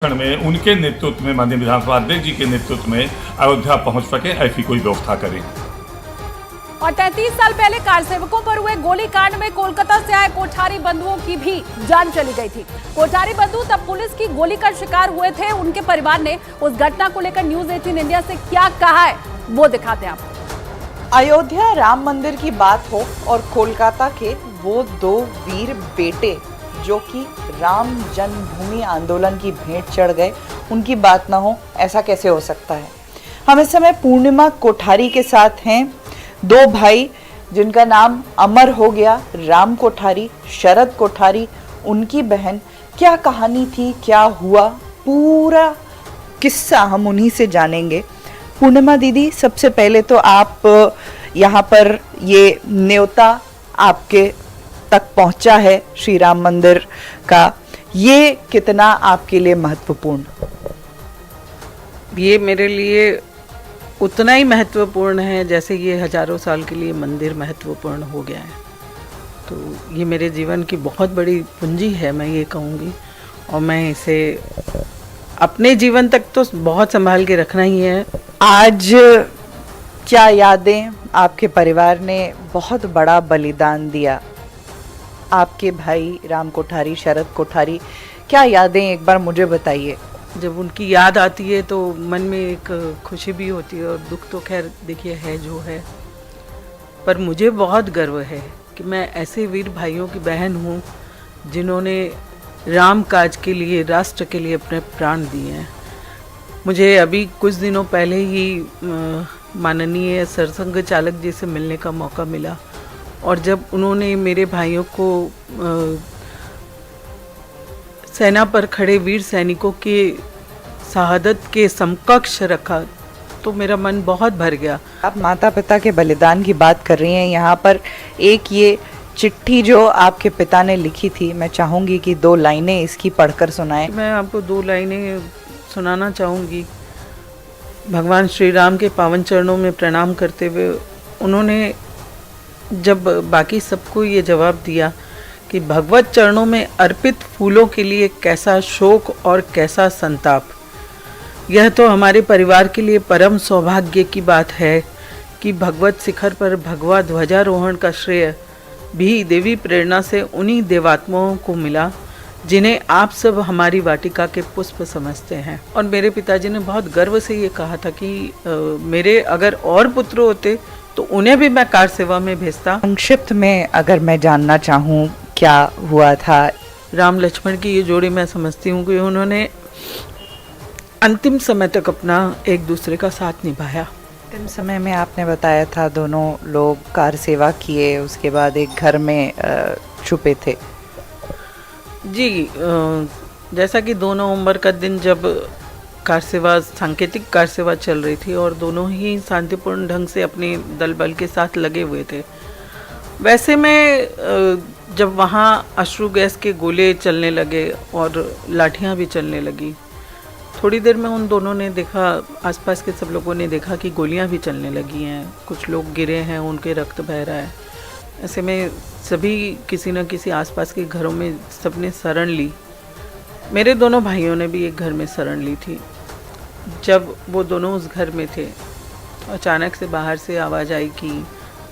में उनके नेतृत्व में माननीय विधानसभा अध्यक्ष जी के नेतृत्व में अयोध्या पहुंच सके, ऐसी कोई व्यवस्था करें। और 33 साल पहले कार सेवकों पर हुए गोलीकांड में कोलकाता से आए कोठारी बंधुओं की भी जान चली गई थी। कोठारी बंधु तब पुलिस की गोली का शिकार हुए थे। उनके परिवार ने उस घटना को लेकर न्यूज 18 इंडिया से क्या कहा है वो दिखाते हैं आपको। अयोध्या राम मंदिर की बात हो और कोलकाता के वो दो वीर बेटे जो कि राम जन्मभूमि आंदोलन की भेंट चढ़ गए, उनकी बात ना हो, ऐसा कैसे हो सकता है। हम इस समय पूर्णिमा कोठारी के साथ हैं। दो भाई जिनका नाम अमर हो गया, राम कोठारी, शरद कोठारी, उनकी बहन। क्या कहानी थी, क्या हुआ, पूरा किस्सा हम उन्हीं से जानेंगे। पूर्णिमा दीदी, सबसे पहले तो आप यहाँ पर ये न्योता आपके तक पहुंचा है श्री राम मंदिर का, ये कितना आपके लिए महत्वपूर्ण? ये मेरे लिए उतना ही महत्वपूर्ण है जैसे ये हजारों साल के लिए मंदिर महत्वपूर्ण हो गया है। तो ये मेरे जीवन की बहुत बड़ी पूंजी है, मैं ये कहूँगी, और मैं इसे अपने जीवन तक तो बहुत संभाल के रखना ही है। आज क्या यादें, आपके परिवार ने बहुत बड़ा बलिदान दिया, आपके भाई राम कोठारी, शरद कोठारी, क्या यादें एक बार मुझे बताइए। जब उनकी याद आती है तो मन में एक खुशी भी होती है और दुख तो खैर देखिए है जो है, पर मुझे बहुत गर्व है कि मैं ऐसे वीर भाइयों की बहन हूँ जिन्होंने राम काज के लिए, राष्ट्र के लिए अपने प्राण दिए हैं। मुझे अभी कुछ दिनों पहले ही माननीय सरसंघ चालक जी से मिलने का मौका मिला, और जब उन्होंने मेरे भाइयों को सेना पर खड़े वीर सैनिकों के शहादत के समकक्ष रखा तो मेरा मन बहुत भर गया। आप माता पिता के बलिदान की बात कर रही हैं, यहाँ पर एक ये चिट्ठी जो आपके पिता ने लिखी थी, मैं चाहूँगी कि 2 लाइनें इसकी पढ़कर सुनाएं। मैं आपको 2 लाइनें सुनाना चाहूँगी। भगवान श्री राम के पावन चरणों में प्रणाम करते हुए उन्होंने जब बाकी सबको ये जवाब दिया कि भगवत चरणों में अर्पित फूलों के लिए कैसा शोक और कैसा संताप। यह तो हमारे परिवार के लिए परम सौभाग्य की बात है कि भगवत शिखर पर भगवा ध्वजारोहण का श्रेय भी देवी प्रेरणा से उन्हीं देवात्माओं को मिला जिन्हें आप सब हमारी वाटिका के पुष्प समझते हैं। और मेरे पिताजी ने बहुत गर्व से ये कहा था कि मेरे अगर और पुत्र होते तो उन्हें भी मैं कार सेवा में भेजता। संक्षिप्त में अगर मैं जानना चाहूँ क्या हुआ था। राम लक्ष्मण की ये जोड़ी मैं समझती हूँ कि उन्होंने अंतिम समय तक अपना एक दूसरे का साथ निभाया। अंतिम समय में आपने बताया था दोनों लोग कार सेवा किए, उसके बाद एक घर में छुपे थे। जी, जैसा कि 2 नवंबर का दिन जब कार सेवा, सांकेतिक कार सेवा चल रही थी और दोनों ही शांतिपूर्ण ढंग से अपने दल बल के साथ लगे हुए थे, वैसे में जब वहाँ अश्रु गैस के गोले चलने लगे और लाठियाँ भी चलने लगी, थोड़ी देर में उन दोनों ने देखा, आसपास के सब लोगों ने देखा कि गोलियाँ भी चलने लगी हैं, कुछ लोग गिरे हैं, उनके रक्त बह रहा है। ऐसे में सभी किसी न किसी आसपास के घरों में सबने शरण ली। मेरे दोनों भाइयों ने भी एक घर में शरण ली थी। जब वो दोनों उस घर में थे, अचानक से बाहर से आवाज़ आई कि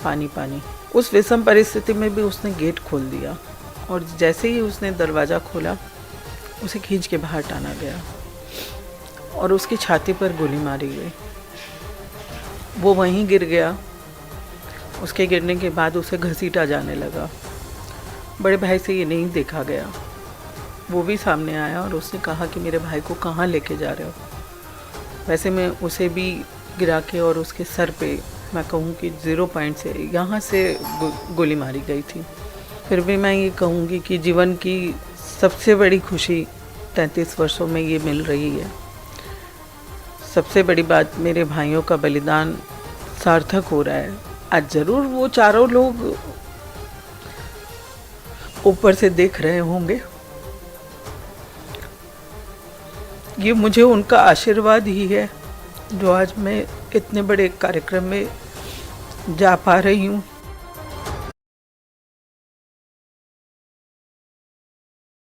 पानी पानी। उस विषम परिस्थिति में भी उसने गेट खोल दिया, और जैसे ही उसने दरवाज़ा खोला उसे खींच के बाहर टाना गया और उसकी छाती पर गोली मारी गई। वो वहीं गिर गया। उसके गिरने के बाद उसे घसीटा जाने लगा। बड़े भाई से ये नहीं देखा गया। वो भी सामने आया और उसने कहा कि मेरे भाई को कहाँ लेके जा रहे हो। वैसे में उसे भी गिरा के और उसके सर पे मैं कहूँ कि 0 पॉइंट से यहाँ से गोली मारी गई थी। फिर भी मैं ये कहूँगी कि जीवन की सबसे बड़ी खुशी 33 वर्षों में ये मिल रही है। सबसे बड़ी बात, मेरे भाइयों का बलिदान सार्थक हो रहा है। आज ज़रूर वो चारों लोग ऊपर से देख रहे होंगे, ये मुझे उनका आशीर्वाद ही है जो आज मैं इतने बड़े कार्यक्रम में जा पा रही हूँ।